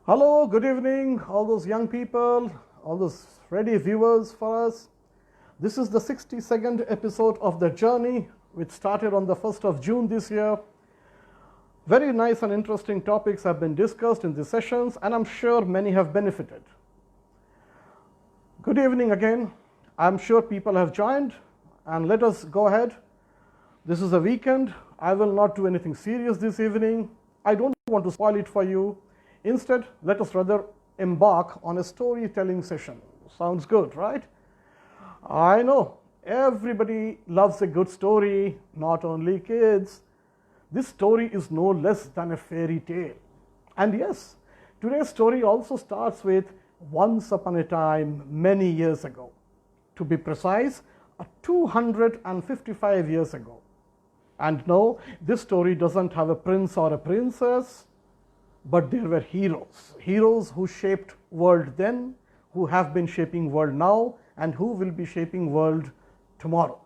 Hello, good evening, all those young people, all those ready viewers for us. This is the 62nd episode of The Journey, which started on the 1st of June this year. Very nice and interesting topics have been discussed in these sessions, and I'm sure many have benefited. Good evening again. I'm sure people have joined, and let us go ahead. This is a weekend. I will not do anything serious this evening. I don't want to spoil it for you. Instead, let us rather embark on a storytelling session. Sounds good, right? I know everybody loves a good story, not only kids. This story is no less than a fairy tale. And yes, today's story also starts with once upon a time, many years ago. To be precise, 255 years ago. And no, this story doesn't have a prince or a princess, but there were heroes who shaped world then, who have been shaping world now, and who will be shaping world tomorrow.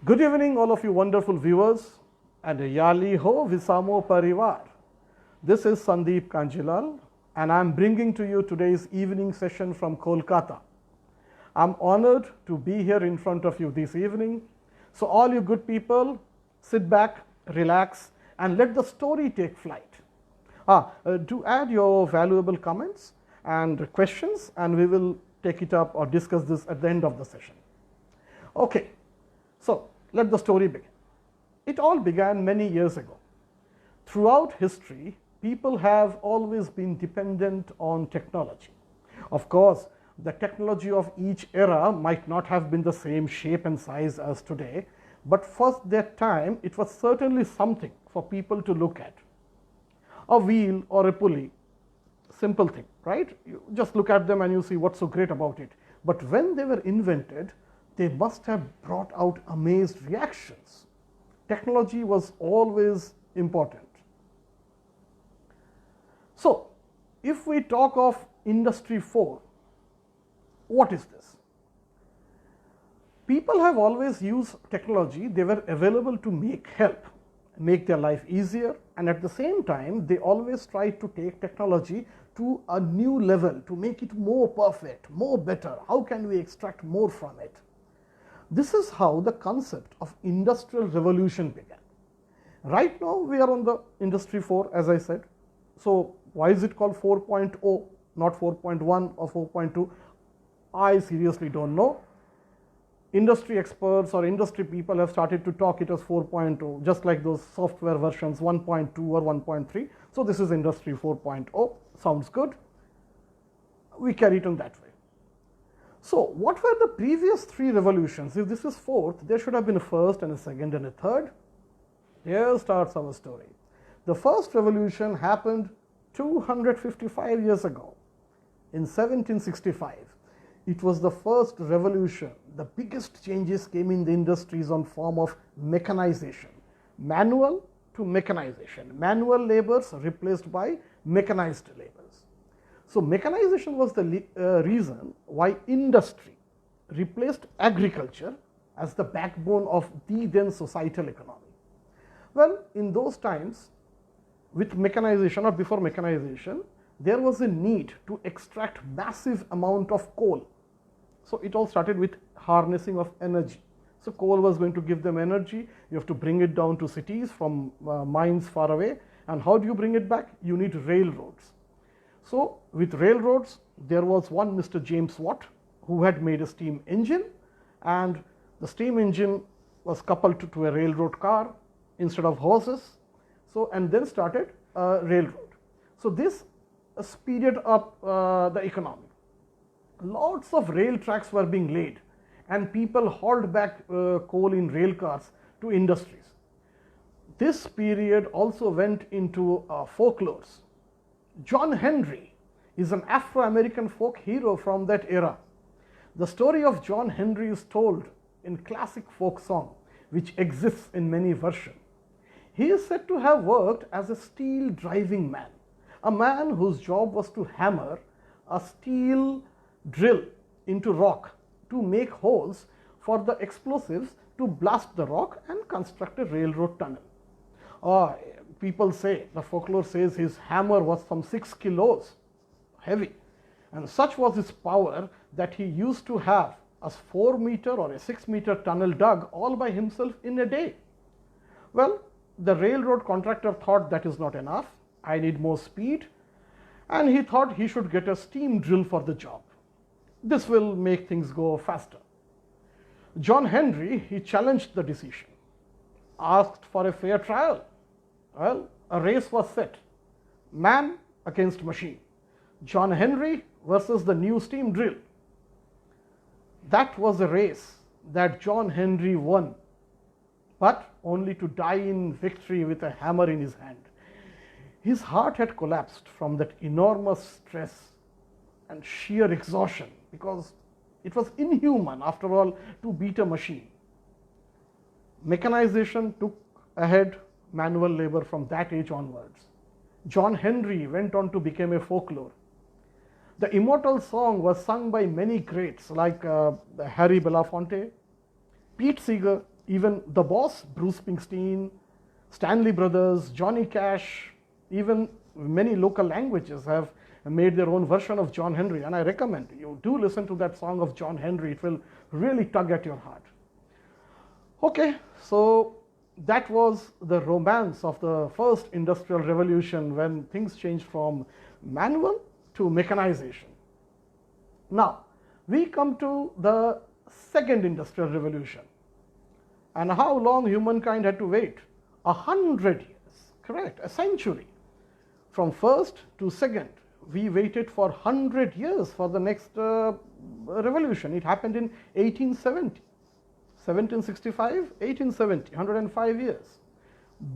Good evening, all of you wonderful viewers, and Yali ho Visamo Parivar. This is Sandeep Kanjilal, and I'm bringing to you today's evening session from Kolkata. I'm honored to be here in front of you this evening. So all you good people, sit back, relax, and let the story take flight. Do add your valuable comments and questions, and we will take it up or discuss this at the end of the session. Okay, so let the story begin. It all began many years ago. Throughout history, people have always been dependent on technology. Of course, the technology of each era might not have been the same shape and size as today, but for that time, it was certainly something for people to look at. A wheel or a pulley, simple thing, right? You just look at them and you see what's so great about it. But when they were invented, they must have brought out amazed reactions. Technology was always important. So, if we talk of Industry 4, what is this? People have always used technology. They were available to make their life easier, and at the same time, they always tried to take technology to a new level, to make it more perfect, more better. How can we extract more from it? This is how the concept of industrial revolution began. Right now, we are on the Industry 4, as I said. So why is it called 4.0, not 4.1 or 4.2? I seriously don't know. Industry experts or industry people have started to talk it as 4.0, just like those software versions 1.2 or 1.3. So this is Industry 4.0. Sounds good. We carry it on that way. So what were the previous three revolutions? If this is fourth, there should have been a first and a second and a third. Here starts our story. The first revolution happened 255 years ago in 1765. It was the first revolution. The biggest changes came in the industries on form of mechanization, manual to mechanization, manual labors replaced by mechanized labors. So mechanization was the reason why industry replaced agriculture as the backbone of the then societal economy. Well, in those times, with mechanization or before mechanization, there was a need to extract massive amount of coal. So it all started with harnessing of energy. So coal was going to give them energy. You have to bring it down to cities from mines far away. And how do you bring it back? You need railroads. So with railroads, there was one Mr. James Watt who had made a steam engine, and the steam engine was coupled to a railroad car instead of horses. So, and then started a railroad. So this speeded up the economy. Lots of rail tracks were being laid, and people hauled back coal in rail cars to industries. This period also went into folklores. John Henry is an Afro-American folk hero from that era. The story of John Henry is told in classic folk song, which exists in many versions. He is said to have worked as a steel driving man, a man whose job was to hammer a steel drill into rock to make holes for the explosives to blast the rock and construct a railroad tunnel. people say, the folklore says his hammer was some 6 kilos heavy, and such was his power that he used to have a 4-meter or a 6-meter tunnel dug all by himself in a day. Well, the railroad contractor thought that is not enough, I need more speed, and he thought he should get a steam drill for the job. This will make things go faster. John Henry, he challenged the decision, asked for a fair trial. Well, a race was set, man against machine, John Henry versus the new steam drill. That was a race that John Henry won, but only to die in victory with a hammer in his hand. His heart had collapsed from that enormous stress and sheer exhaustion, because it was inhuman, after all, to beat a machine. Mechanization took ahead manual labor from that age onwards. John Henry went on to become a folklore. The immortal song was sung by many greats like Harry Belafonte, Pete Seeger, even the boss, Bruce Springsteen, Stanley Brothers, Johnny Cash. Even many local languages have made their own version of John Henry, and I recommend you do listen to that song of John Henry. It will really tug at your heart. Okay, so that was the romance of the first industrial revolution, when things changed from manual to mechanization. Now, we come to the second industrial revolution, and how long humankind had to wait? 100 years, correct, a century. From first to second, we waited for 100 years for the next revolution. It happened in 1870, 1765, 1870, 105 years.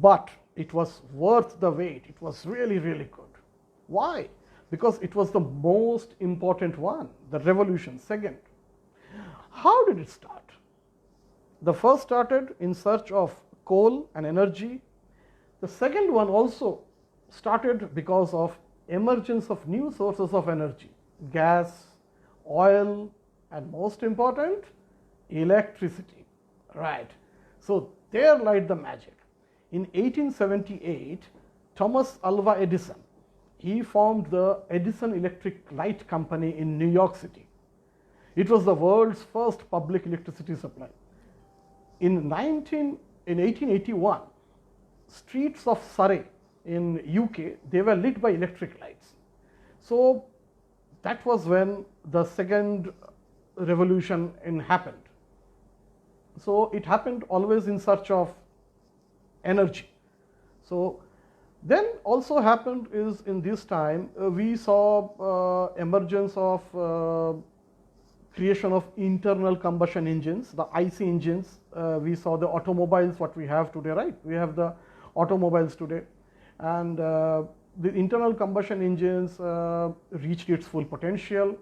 But it was worth the wait. It was really, really good. Why? Because it was the most important one, the revolution, second. How did it start? The first started in search of coal and energy. The second one also started because of emergence of new sources of energy, gas, oil, and most important, electricity. Right. So there lied the magic. In 1878, Thomas Alva Edison, he formed the Edison Electric Light Company in New York City. It was the world's first public electricity supply. In 1881, streets of Surrey in UK, they were lit by electric lights. So that was when the second revolution happened. So it happened always in search of energy. So then also happened is, in this time we saw emergence of creation of internal combustion engines, the IC engines. We saw the automobiles, what we have today, right? We have the automobiles today, and the internal combustion engines reached its full potential.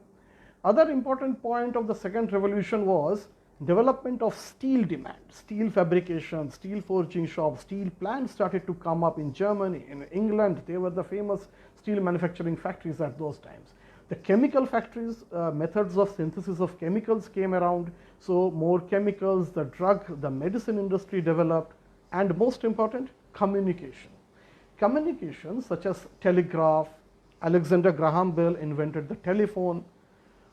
Other important point of the second revolution was development of steel demand, steel fabrication, steel forging shops, steel plants started to come up in Germany, in England. They were the famous steel manufacturing factories at those times. The chemical factories, methods of synthesis of chemicals came around, so more chemicals, the drug, the medicine industry developed, and most important, communication. Communication such as telegraph, Alexander Graham Bell invented the telephone.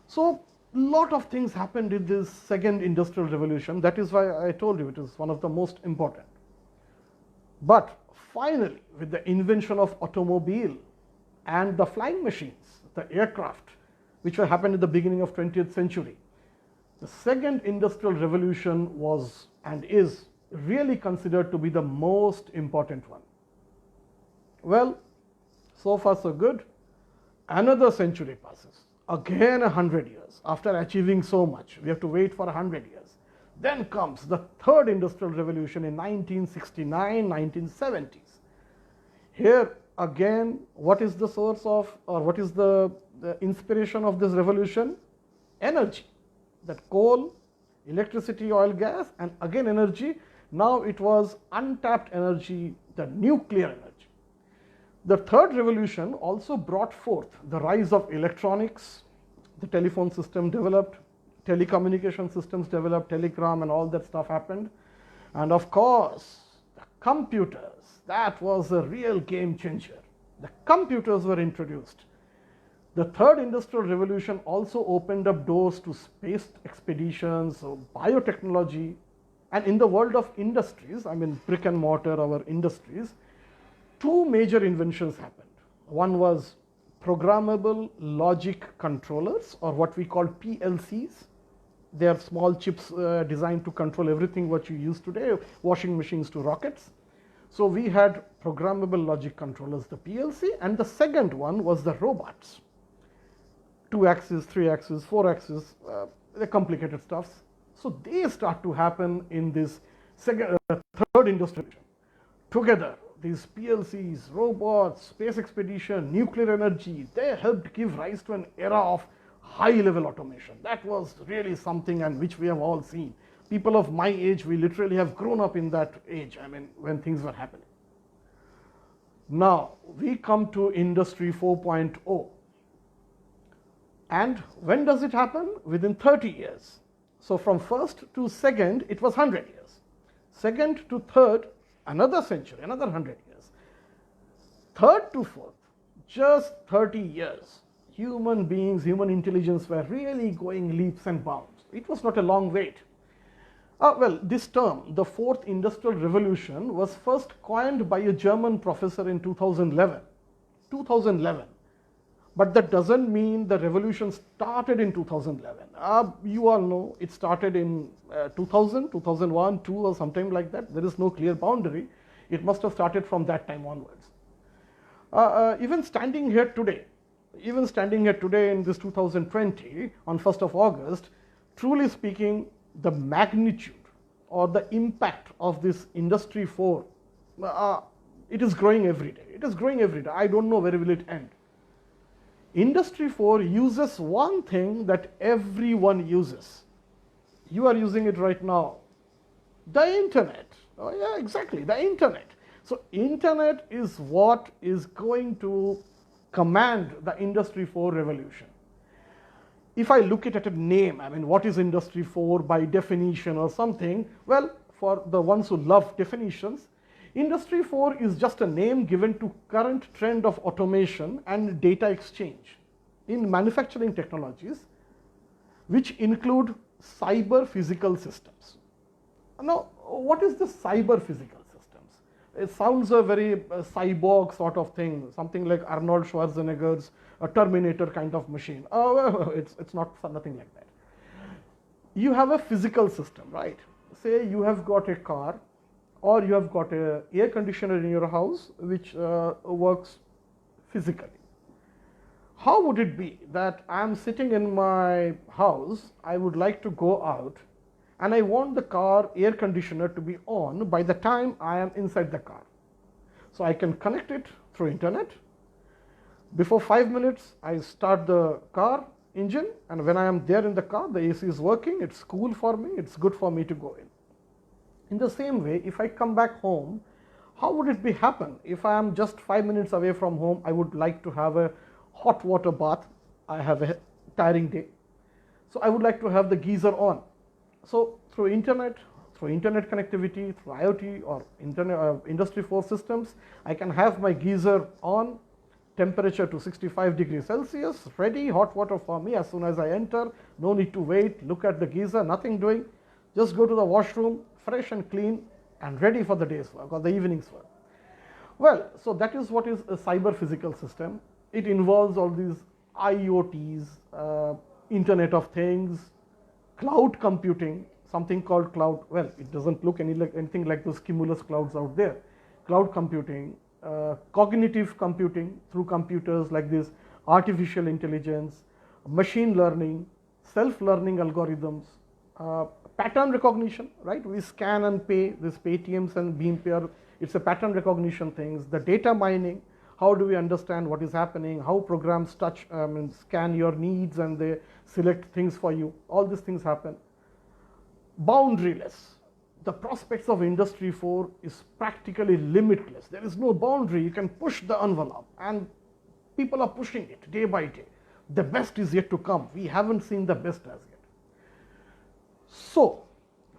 So lot of things happened in this second industrial revolution. That is why I told you it is one of the most important. But finally, with the invention of automobile and the flying machines, the aircraft, which happened at the beginning of 20th century, the second industrial revolution was and is really considered to be the most important one. Well, so far so good. Another century passes. Again 100 years. After achieving so much, we have to wait for 100 years. Then comes the third industrial revolution in 1969, 1970s. Here again, what is the source of, or what is the inspiration of this revolution? Energy. That coal, electricity, oil, gas, and again energy. Now it was untapped energy, the nuclear energy. The third revolution also brought forth the rise of electronics. The telephone system developed, telecommunication systems developed, telegram and all that stuff happened. And of course, the Computers, that was a real game changer. The computers were introduced. The third industrial revolution also opened up doors to space expeditions, biotechnology, and in the world of industries, I mean brick and mortar, our industries, two major inventions happened. One was programmable logic controllers, or what we call PLCs. They are small chips designed to control everything what you use today, washing machines to rockets. So we had programmable logic controllers, the PLC, and the second one was the robots. 2 axis, 3 axis, 4 axis, the complicated stuffs. So they start to happen in this third industrial revolution. Together, these PLCs, robots, space expedition, nuclear energy, they helped give rise to an era of high-level automation. That was really something, and which we have all seen. People of my age, we literally have grown up in that age, I mean, when things were happening. Now, we come to Industry 4.0. And when does it happen? Within 30 years. So from first to second, it was 100 years. Second to third, another century, another 100 years. Third to fourth, just 30 years. Human beings, human intelligence were really going leaps and bounds. It was not a long wait. Well, this term, the fourth industrial revolution, was first coined by a German professor in 2011. 2011. But that doesn't mean the revolution started in 2011. You all know it started in 2000, 2001, 2 or something like that. There is no clear boundary. It must have started from that time onwards. Even standing here today in this 2020 on 1st of August, truly speaking, the magnitude or the impact of this Industry 4, it is growing every day. It is growing every day. I don't know where will it end. Industry 4 uses one thing that everyone uses. You are using it right now. The internet. Oh yeah, exactly, the internet. So internet is what is going to command the Industry 4 revolution. If I look at a name, I mean, what is Industry 4 by definition or something? Well, for the ones who love definitions, Industry 4 is just a name given to current trend of automation and data exchange in manufacturing technologies, which include cyber physical systems. Now, what is the cyber physical systems? It sounds a very cyborg sort of thing, something like Arnold Schwarzenegger's Terminator kind of machine. It's not nothing like that. You have a physical system, right? Say you have got a car, or you have got an air conditioner in your house which works physically. How would it be that I am sitting in my house, I would like to go out, and I want the car air conditioner to be on by the time I am inside the car. So I can connect it through internet. Before 5 minutes, I start the car engine, and when I am there in the car, the AC is working, it's cool for me, it's good for me to go in. In the same way, if I come back home, how would it be happen? If I am just 5 minutes away from home, I would like to have a hot water bath. I have a tiring day. So I would like to have the geyser on. So through internet connectivity, through IoT or Industry 4 systems, I can have my geyser on, temperature to 65 degrees Celsius, ready, hot water for me as soon as I enter. No need to wait, look at the geyser, nothing doing. Just go to the washroom, fresh and clean, and ready for the day's work or the evening's work. Well, so that is what is a cyber physical system. It involves all these IoTs, Internet of Things, cloud computing, something called cloud. Well, it doesn't look anything like those cumulus clouds out there. Cloud computing, cognitive computing through computers like this, artificial intelligence, machine learning, self-learning algorithms, pattern recognition, right? We scan and pay, this Paytms and BeamPay, it's a pattern recognition things, the data mining, how do we understand what is happening, how programs scan your needs and they select things for you, all these things happen. Boundaryless. The prospects of Industry 4 is practically limitless. There is no boundary. You can push the envelope, and people are pushing it day by day. The best is yet to come. We haven't seen the best as yet. So,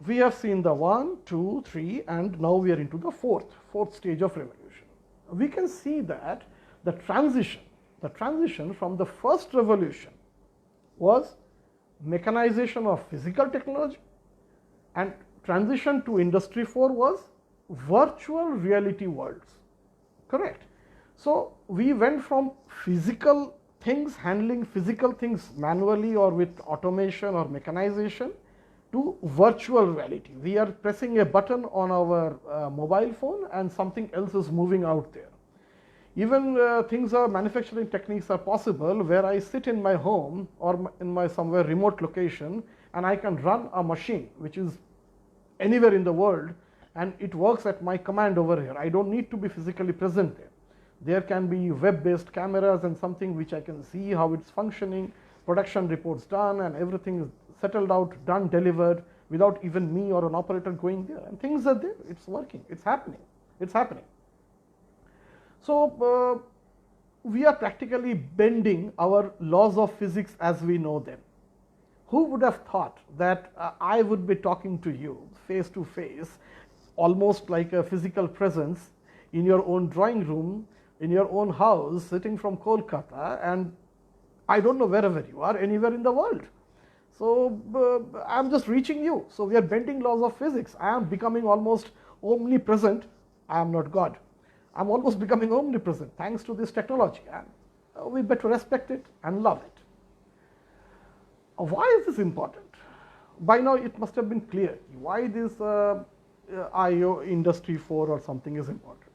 we have seen the 1, 2, 3, and now we are into the fourth stage of revolution. We can see that the transition from the first revolution was mechanization of physical technology, and transition to Industry 4 was virtual reality worlds. Correct. So we went from physical things, handling physical things manually or with automation or mechanization, to virtual reality. We are pressing a button on our mobile phone and something else is moving out there. Even manufacturing techniques are possible where I sit in my home or in my somewhere remote location and I can run a machine which is anywhere in the world and it works at my command over here. I don't need to be physically present there. There can be web-based cameras and something which I can see how it's functioning, production reports done, and everything is settled out, done, delivered without even me or an operator going there. And things are there, it's working, it's happening, it's happening. So we are practically bending our laws of physics as we know them. Who would have thought that I would be talking to you face to face, almost like a physical presence in your own drawing room, in your own house, sitting from Kolkata, and I don't know wherever you are, anywhere in the world. So I'm just reaching you. So we are bending laws of physics. I am becoming almost omnipresent. I am not God. I'm almost becoming omnipresent thanks to this technology, and we better respect it and love it. Why is this important? By now it must have been clear why this IO Industry 4 or something is important.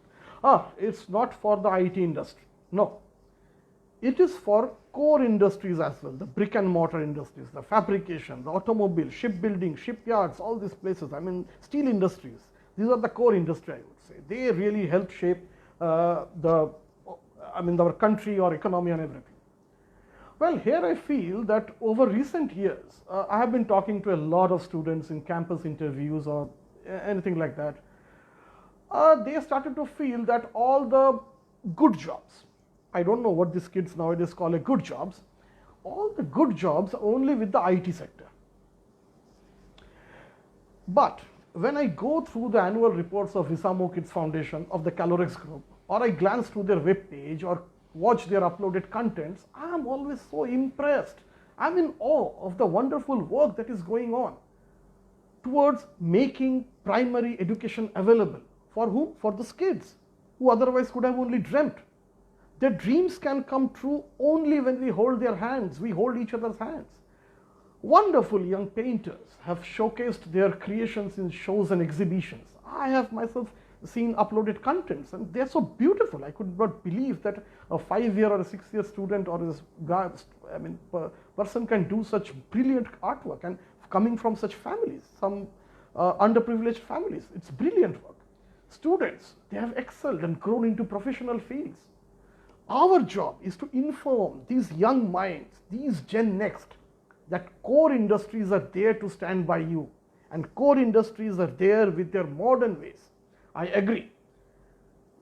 It's not for the IT industry. No. It is for core industries as well, the brick and mortar industries, the fabrication, the automobile, shipbuilding, shipyards, all these places. I mean, steel industries. These are the core industry, I would say. They really help shape our country or economy and everything. Well, here I feel that over recent years, I have been talking to a lot of students in campus interviews or anything like that. They started to feel that all the good jobs, I don't know what these kids nowadays call a good jobs, all the good jobs are only with the IT sector. But when I go through the annual reports of Visamo Kids Foundation, of the Kalorex group, or I glance through their web page or watch their uploaded contents, I am always so impressed. I'm in awe of the wonderful work that is going on towards making primary education available. For whom? For the kids who otherwise could have only dreamt. Their dreams can come true only when we hold their hands, we hold each other's hands. Wonderful young painters have showcased their creations in shows and exhibitions. I have myself seen uploaded contents and they're so beautiful. I could not believe that a 5-year or a 6-year student or a person can do such brilliant artwork, and coming from such families, some underprivileged families. It's brilliant work. Students, they have excelled and grown into professional fields. Our job is to inform these young minds, these Gen Next, that core industries are there to stand by you, and core industries are there with their modern ways. I agree.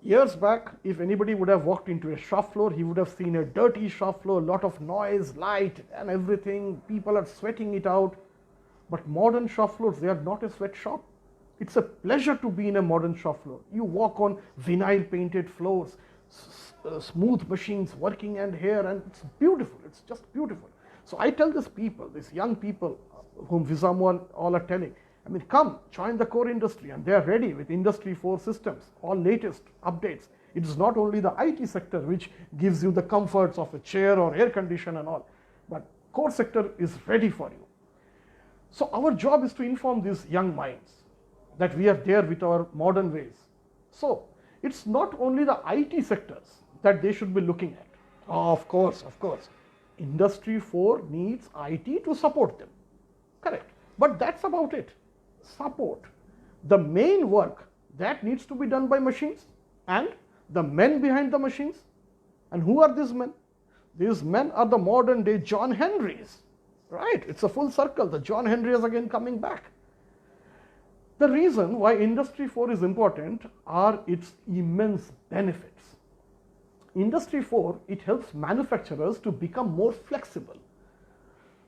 Years back, if anybody would have walked into a shop floor, he would have seen a dirty shop floor, a lot of noise, light and everything. People are sweating it out. But modern shop floors, they are not a sweat shop. It's a pleasure to be in a modern shop floor. You walk on vinyl painted floors, smooth machines working and here, and it's beautiful. It's just beautiful. So I tell these people, these young people whom Visamo all are telling, I mean, come, join the core industry, and they are ready with Industry 4 systems, all latest updates. It is not only the IT sector which gives you the comforts of a chair or air condition and all, but core sector is ready for you. So our job is to inform these young minds that we are there with our modern ways. So it's not only the IT sectors that they should be looking at. Of course. Industry 4 needs IT to support them. Correct. But that's about it. Support. The main work that needs to be done by machines and the men behind the machines. And who are these men? These men are the modern day John Henrys. Right? It's a full circle. The John Henry is again coming back. The reason why Industry 4 is important are its immense benefits. Industry 4, it helps manufacturers to become more flexible.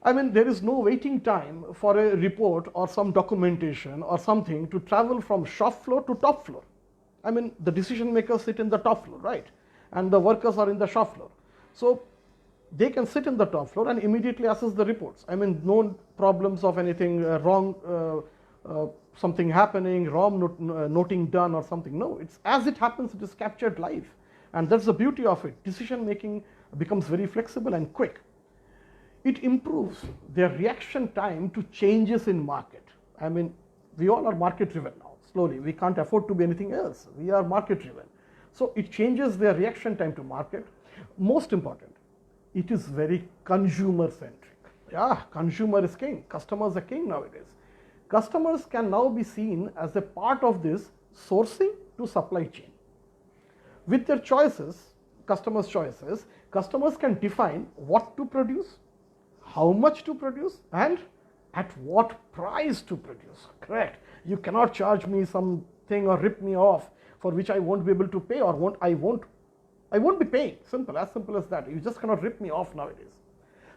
I mean, there is no waiting time for a report or some documentation or something to travel from shop floor to top floor. I mean, the decision makers sit in the top floor, right? And the workers are in the shop floor. So they can sit in the top floor and immediately assess the reports. I mean, no problems of anything wrong, something happening, wrong noting done or something. No, it's as it happens, it is captured live. And that's the beauty of it. Decision making becomes very flexible and quick. It improves their reaction time to changes in market. I mean, we all are market driven now, slowly. We can't afford to be anything else. We are market driven. So it changes their reaction time to market. Most important, it is very consumer centric. Yeah, consumer is king. Customers are king nowadays. Customers can now be seen as a part of this sourcing to supply chain. With their choices, customers' choices, customers can define what to produce, how much to produce, and at what price to produce. Correct. You cannot charge me something or rip me off for which I won't be able to pay, or I won't be paying. Simple, as simple as that. You just cannot rip me off nowadays.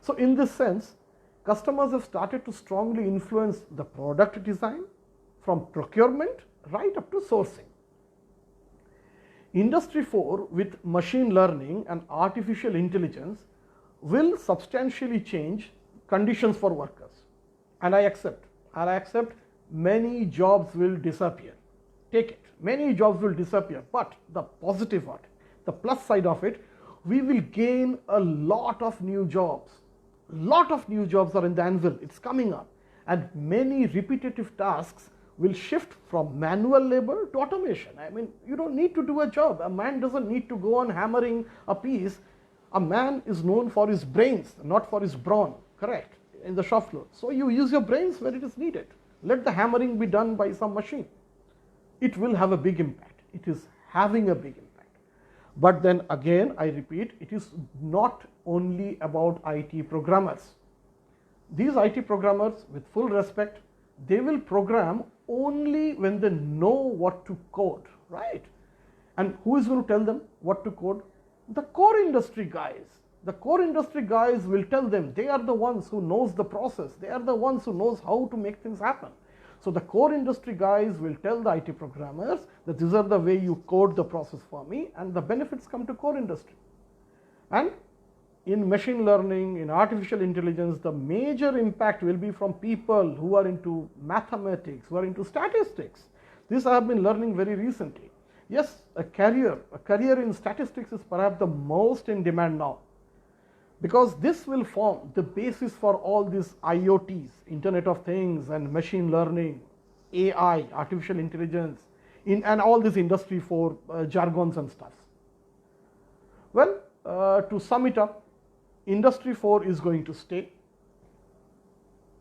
So in this sense, customers have started to strongly influence the product design from procurement right up to sourcing. Industry 4 with machine learning and artificial intelligence will substantially change conditions for workers. And I accept many jobs will disappear. Take it, many jobs will disappear, but the positive part, the plus side of it, we will gain a lot of new jobs. Lot of new jobs are in the anvil, it's coming up. And many repetitive tasks will shift from manual labor to automation. I mean, you don't need to do a job. A man doesn't need to go on hammering a piece. A man is known for his brains, not for his brawn, correct, in the shop floor. So you use your brains where it is needed. Let the hammering be done by some machine. It will have a big impact. It is having a big impact. But then again, I repeat, it is not only about IT programmers. These IT programmers, with full respect, they will program only when they know what to code, right? And who is going to tell them what to code? The core industry guys. The core industry guys will tell them. They are the ones who knows the process. They are the ones who knows how to make things happen. So the core industry guys will tell the IT programmers that these are the way you code the process for me, and the benefits come to core industry. And in machine learning, in artificial intelligence, the major impact will be from people who are into mathematics, who are into statistics. This I have been learning very recently. Yes, a career in statistics is perhaps the most in demand now, because this will form the basis for all these IoTs, Internet of Things and machine learning, AI, artificial intelligence, and all this industry 4 jargons and stuff. Well, to sum it up, industry 4 is going to stay.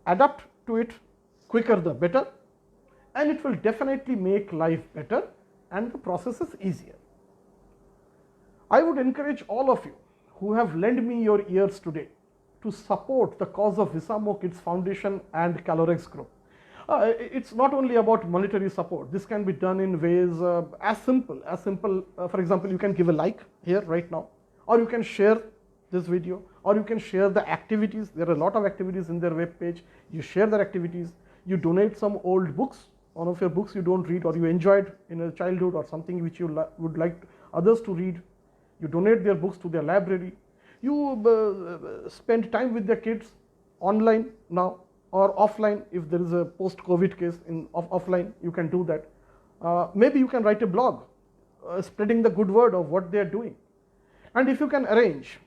Adapt to it quicker the better, and it will definitely make life better and the process is easier. I would encourage all of you who have lent me your ears today to support the cause of Visamo Kids Foundation and Kalorex Group. It's not only about monetary support. This can be done in ways as simple, for example, you can give a like here right now, or you can share this video, or you can share the activities. There are a lot of activities in their web page. You share their activities, you donate some old books, one of your books you don't read or you enjoyed in a childhood, or something which you would like others to read. You donate their books to their library. You spend time with their kids online now or offline. If there is a post-COVID case offline, you can do that. Maybe you can write a blog spreading the good word of what they are doing. And if you can arrange,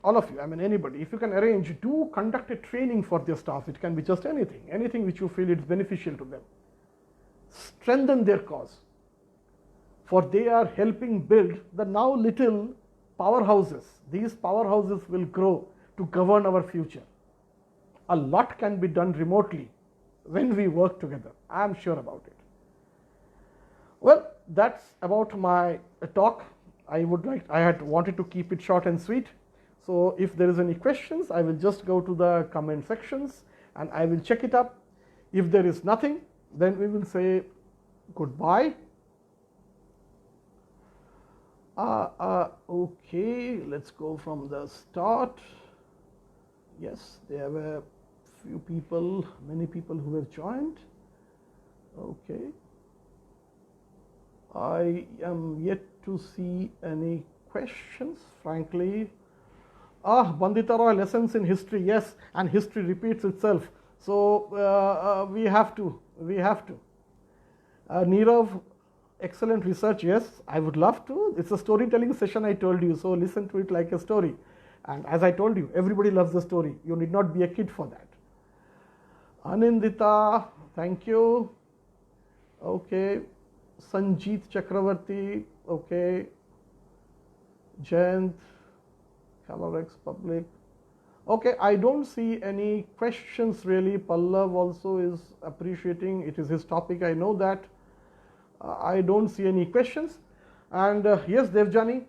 all of you, I mean anybody, if you can arrange, do conduct a training for their staff. It can be just anything which you feel is beneficial to them. Strengthen their cause, for they are helping build the now little powerhouses. These powerhouses will grow to govern our future. A lot can be done remotely when we work together. I am sure about it. Well, that's about my talk. I had wanted to keep it short and sweet. So if there is any questions, I will just go to the comment sections and I will check it up. If there is nothing, then we will say goodbye. Okay, let's go from the start. Yes, there were few people, many people who have joined. Okay. I am yet to see any questions, frankly. Bandita Roy, lessons in history, yes, and history repeats itself. So we have to. Nirav, excellent research, yes, I would love to. It's a storytelling session, I told you, so listen to it like a story. And as I told you, everybody loves the story. You need not be a kid for that. Anindita, thank you. Okay. Sanjeet Chakravarti, okay. Jayant, Kalorex Public. Okay, I don't see any questions really. Pallav also is appreciating. It is his topic, I know that. I don't see any questions. And yes, Devjani,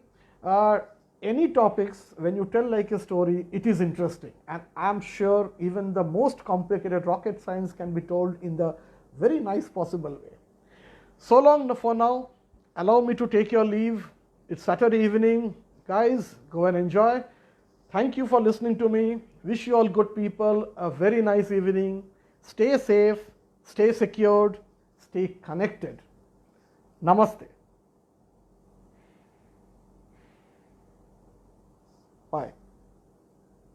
any topics, when you tell like a story, it is interesting. And I'm sure even the most complicated rocket science can be told in the very nice possible way. So long for now. Allow me to take your leave. It's Saturday evening. Guys, go and enjoy. Thank you for listening to me. Wish you all good people a very nice evening. Stay safe, stay secured, stay connected. Namaste. Bye.